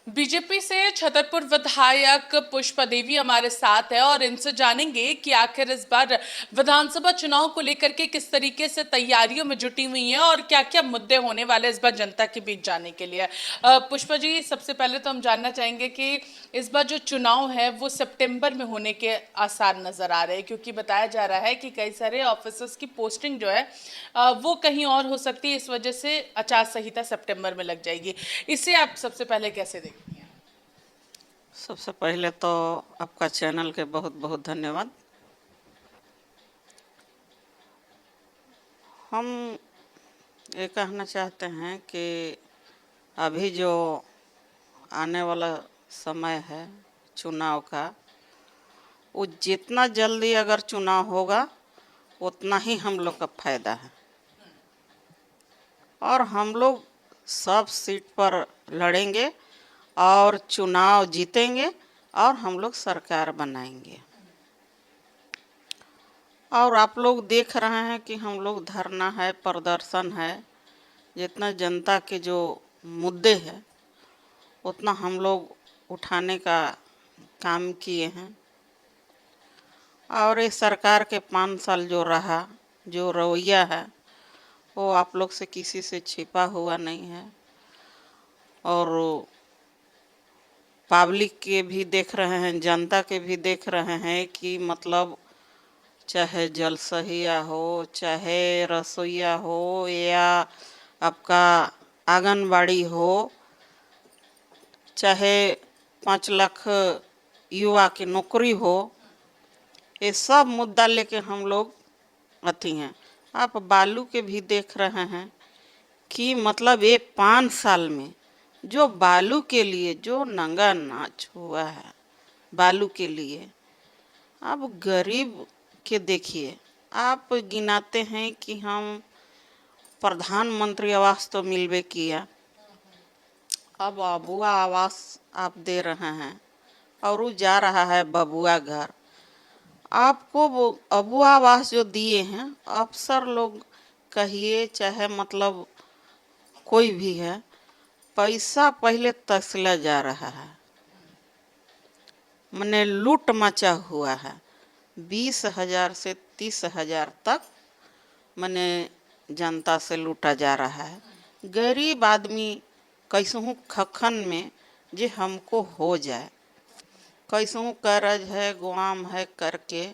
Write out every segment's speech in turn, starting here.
BJP से छतरपुर विधायक पुष्पा देवी हमारे साथ है और इनसे जानेंगे कि आखिर इस बार विधानसभा चुनाव को लेकर के किस तरीके से तैयारियों में जुटी हुई हैं और क्या क्या मुद्दे होने वाले इस बार जनता के बीच जाने के लिए। पुष्पा जी, सबसे पहले तो हम जानना चाहेंगे कि इस बार जो चुनाव है वो सितंबर में होने के आसार नजर आ रहे हैं, क्योंकि बताया जा रहा है कि कई सारे ऑफिसर्स की पोस्टिंग जो है वो कहीं और हो सकती है। इस वजह से आचार संहिता सितंबर में लग जाएगी। इसे आप सबसे पहले कैसे देखती हैं? सबसे पहले तो आपका चैनल के बहुत बहुत धन्यवाद। हम ये कहना चाहते हैं कि अभी जो आने वाला समय है चुनाव का, वो जितना जल्दी अगर चुनाव होगा उतना ही हम लोग का फायदा है और हम लोग सब सीट पर लड़ेंगे और चुनाव जीतेंगे और हम लोग सरकार बनाएंगे। और आप लोग देख रहे हैं कि हम लोग धरना है, प्रदर्शन है, जितना जनता के जो मुद्दे हैं उतना हम लोग उठाने का काम किए हैं। और ये सरकार के 5 साल जो रहा, जो रवैया है, वो आप लोग से किसी से छिपा हुआ नहीं है और पब्लिक के भी देख रहे हैं, जनता के भी देख रहे हैं कि मतलब चाहे जल सहिया हो, चाहे रसोईया हो, या आपका आंगनबाड़ी हो, चाहे 5 लाख युवा की नौकरी हो, ये सब मुद्दा लेके हम लोग अथी हैं। आप बालू के भी देख रहे हैं कि मतलब ये 5 साल में जो बालू के लिए जो नंगा नाच हुआ है, बालू के लिए अब गरीब के देखिए। आप गिनाते हैं कि हम प्रधानमंत्री आवास तो मिलवे किया, अब अबुआ आवास आप दे रहे हैं और वो जा रहा है बबुआ घर। आपको वो अबुआ आवास जो दिए हैं, अफसर लोग कहिए चाहे मतलब कोई भी है, पैसा पहले तसला जा रहा है, मने लूट मचा हुआ है। 20,000 से 30,000 तक मने जनता से लूटा जा रहा है। गरीब आदमी कैसहू खखन में जे हमको हो जाए, कैसहू कर्ज है, गुआम है करके,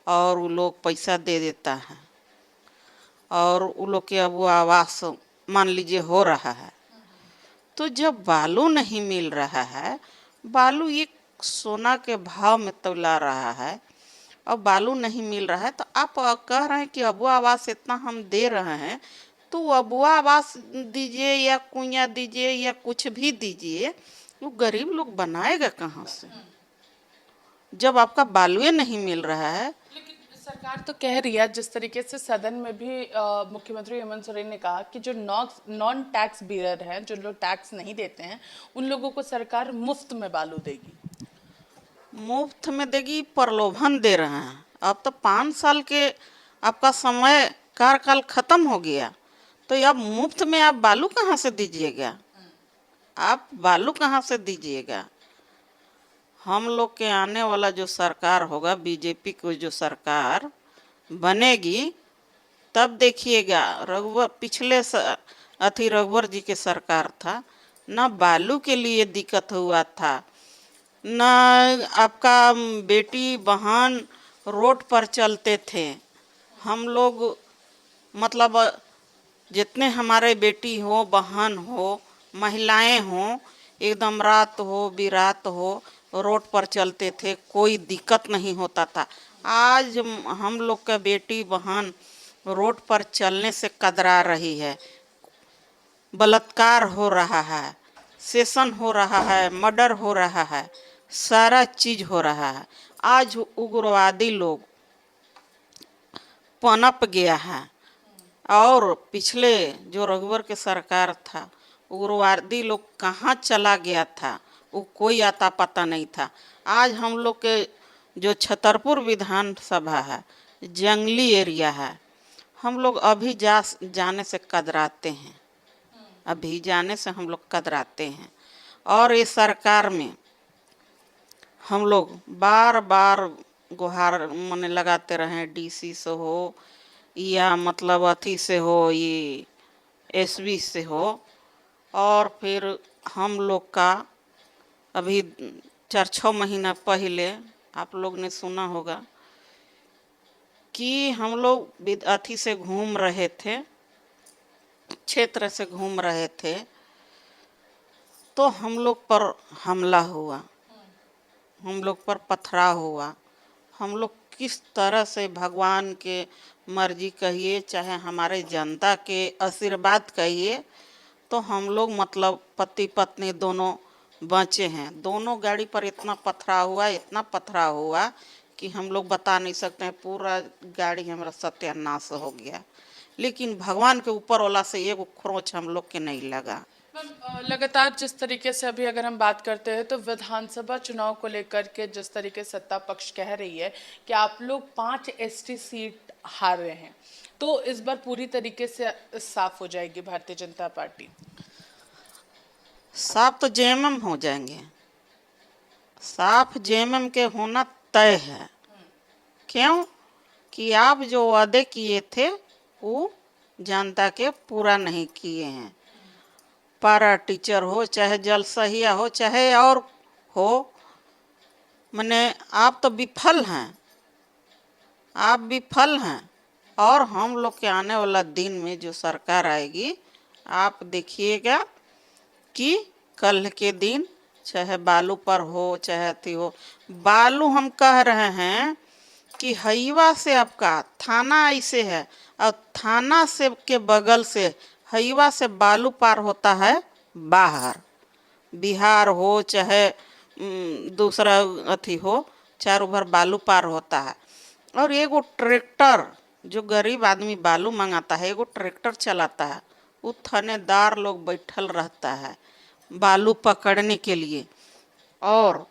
और वो लोग पैसा दे देता है और वो लोग के अब वो आवास मान लीजिए हो रहा है। तो जब बालू नहीं मिल रहा है, बालू एक सोना के भाव में तौला रहा है और बालू नहीं मिल रहा है, तो आप कह रहे हैं कि अबुआ आवास इतना हम दे रहे हैं, तो अबुआ आवास दीजिए या कुइयाँ दीजिए या कुछ भी दीजिए, वो गरीब लोग बनाएगा कहाँ से जब आपका बालुए नहीं मिल रहा है। लेकिन सरकार तो कह रही है, जिस तरीके से सदन में भी मुख्यमंत्री हेमंत सोरेन ने कहा कि जो नॉन टैक्स बेयर हैं, जो लोग टैक्स नहीं देते हैं, उन लोगों को सरकार मुफ्त में बालू देगी। मुफ्त में देगी, प्रलोभन दे रहे हैं। अब तो 5 साल के आपका समय कार्यकाल खत्म हो गया, तो अब मुफ्त में आप बालू कहाँ से दीजिएगा? आप बालू कहाँ से दीजिएगा? हम लोग के आने वाला जो सरकार होगा, बीजेपी को जो सरकार बनेगी, तब देखिएगा। रघुवर पिछले रघुवर जी के सरकार था, ना बालू के लिए दिक्कत हुआ था, ना आपका बेटी बहन रोड पर चलते थे। हम लोग मतलब जितने हमारे बेटी हो, बहन हो, महिलाएं हो, एकदम रात हो बिरात हो रोड पर चलते थे, कोई दिक्कत नहीं होता था। आज हम लोग का बेटी बहन रोड पर चलने से कतरा रही है, बलात्कार हो रहा है, सेशन हो रहा है, मर्डर हो रहा है, सारा चीज हो रहा है। आज उग्रवादी लोग पनप गया है और पिछले जो रघुवर के सरकार था, उग्रवादी लोग कहाँ चला गया था वो कोई आता पता नहीं था। आज हम लोग के जो छतरपुर विधानसभा है, जंगली एरिया है, हम लोग अभी जाने से कतराते हैं, अभी जाने से हम लोग कतराते हैं। और ये सरकार में हम लोग बार बार गुहार मने लगाते रहे, डीसी से हो या मतलब अथी से हो, ये एसबी से हो। और फिर हम लोग का अभी 4-6 महीना पहले आप लोग ने सुना होगा कि हम लोग अथी से घूम रहे थे, क्षेत्र से घूम रहे थे, तो हम लोग पर हमला हुआ, हम लोग पर पथराव हुआ। हम लोग किस तरह से भगवान के मर्जी कहिए चाहे हमारे जनता के आशीर्वाद कहिए, तो हम लोग मतलब पति पत्नी दोनों बचे हैं। दोनों गाड़ी पर इतना पथराव हुआ, इतना पथराव हुआ कि हम लोग बता नहीं सकते हैं। पूरा गाड़ी हमारा सत्यानाश हो गया, लेकिन भगवान के ऊपर वाला से एक खरोंच हम लोग के नहीं लगा। लगातार जिस तरीके से अभी अगर हम बात करते हैं तो विधानसभा चुनाव को लेकर के जिस तरीके से सत्ता पक्ष कह रही है कि आप लोग 5 एसटी सीट हार रहे हैं, तो इस बार पूरी तरीके से साफ हो जाएगी भारतीय जनता पार्टी? साफ तो जेएमएम हो जाएंगे, साफ जेएमएम के होना तय है। क्यों कि आप जो वादे किए थे वो जनता के पूरा नहीं किए हैं। पारा टीचर हो चाहे जल सहिया हो चाहे और हो, मने आप तो विफल हैं, आप विफल हैं। और हम लोग के आने वाला दिन में जो सरकार आएगी, आप देखिएगा कि कल के दिन चाहे बालू पर हो चाहे अथी हो, बालू हम कह रहे हैं कि हईवा से आपका थाना ऐसे है और थाना से के बगल से हईवा से बालू पार होता है बाहर, बिहार हो चाहे दूसरा अथी हो, चारों भर बालू पार होता है। और एगो ट्रैक्टर जो गरीब आदमी बालू मंगाता है, एगो ट्रैक्टर चलाता है, वो थानेदार लोग बैठल रहता है बालू पकड़ने के लिए, और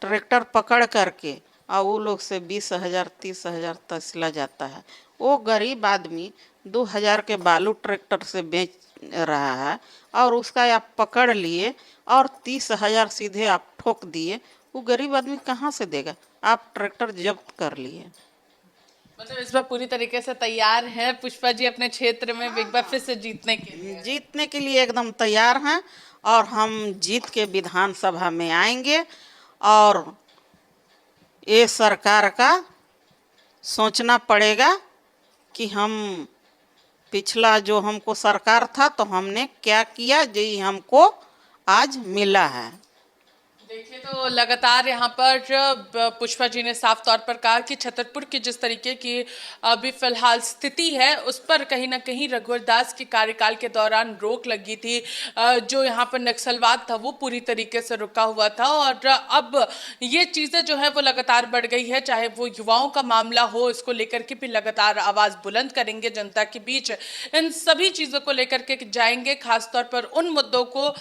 ट्रैक्टर पकड़ करके और वो लोग से 20,000 30,000 तसला जाता है। वो गरीब आदमी 2,000 के बालू ट्रैक्टर से बेच रहा है और उसका आप पकड़ लिए और 30,000 सीधे आप ठोक दिए, वो गरीब आदमी कहाँ से देगा? आप ट्रैक्टर जब्त कर लिए। मतलब इस बार पूरी तरीके से तैयार है पुष्पा जी अपने क्षेत्र में एक बार फिर से जीतने के लिए? जीतने के लिए एकदम तैयार हैं और हम जीत के विधानसभा में आएंगे। और ये सरकार का सोचना पड़ेगा कि हम पिछला जो हमको सरकार था तो हमने क्या किया जो हमको आज मिला है। देखिए तो लगातार यहाँ पर पुष्पा जी ने साफ तौर पर कहा कि छतरपुर की जिस तरीके की अभी फिलहाल स्थिति है उस पर कहीं ना कहीं रघुवर दास के कार्यकाल के दौरान रोक लगी थी। जो यहाँ पर नक्सलवाद था वो पूरी तरीके से रुका हुआ था और अब ये चीज़ें जो है वो लगातार बढ़ गई है। चाहे वो युवाओं का मामला हो, इसको लेकर के भी लगातार आवाज़ बुलंद करेंगे, जनता के बीच इन सभी चीज़ों को लेकर के जाएंगे, खासतौर पर उन मुद्दों को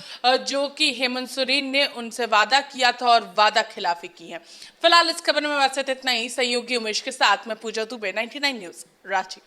जो कि हेमंत सोरेन ने उनसे वादा किया था और वादा खिलाफी की है। फिलहाल इस खबर में वैसे इतना ही। सहयोगी उमेश के साथ मैं पूजा दुबे, 99 न्यूज़, रांची।